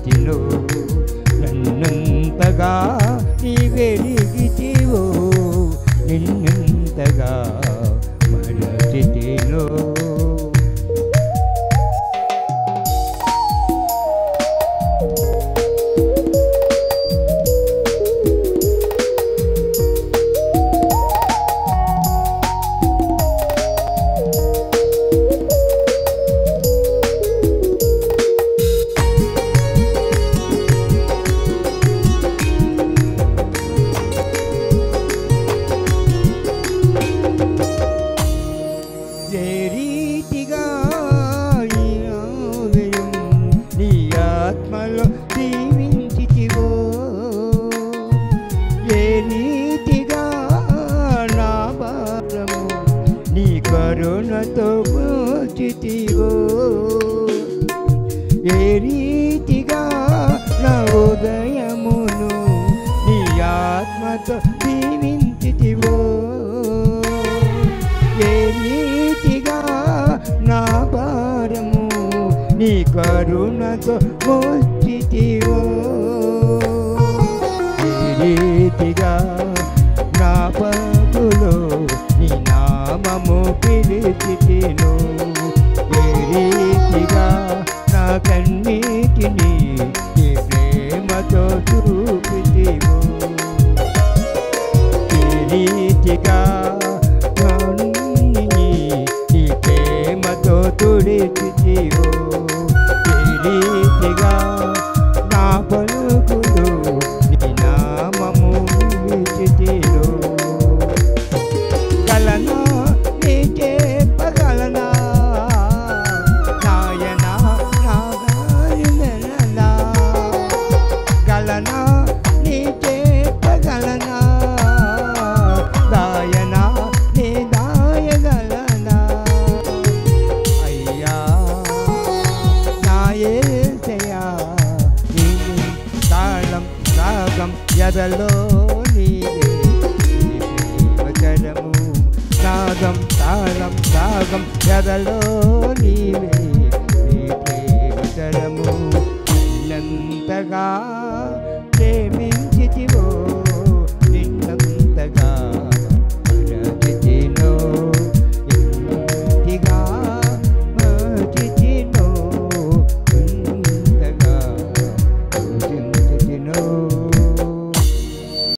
స్థితిలో నన్నంతగా నీ వెలిగితివో నిన్నంతగా మరచితిలో ఆత్మలో దీవించితివో ఏ రీతిగా నా భారము నీ కరుణతో మోచితివో ఏ రీతిగా నా ఉదయమును నీ ఆత్మతో దీవించితివో ఏ రీతిగా నా భారము నీ కరుణతో మోచితివో ఈ రీతిగా నా పగులో నీ నామము పిలిచితిను ఈ రీతిగా నా కన్నీటిని నీ ప్రేమతో చూపితివో ఈ రీతిగా నీ ప్రేమతో తుడిచితివో రీతిగా నా పలుకులు నీ నామము విచితిలో గలనా నీ చెప్పగలనా నాయనా నాగాయనా గలనా నీ చెప్పగలనా దాయనా నీ దాయగలనా అయ్యా తాళం రాగం ఎదలో నీవే ప్రేమచరము నాదం తాళం రాగం ఎదలో నీవే ప్రేమచరము అన్నంతగా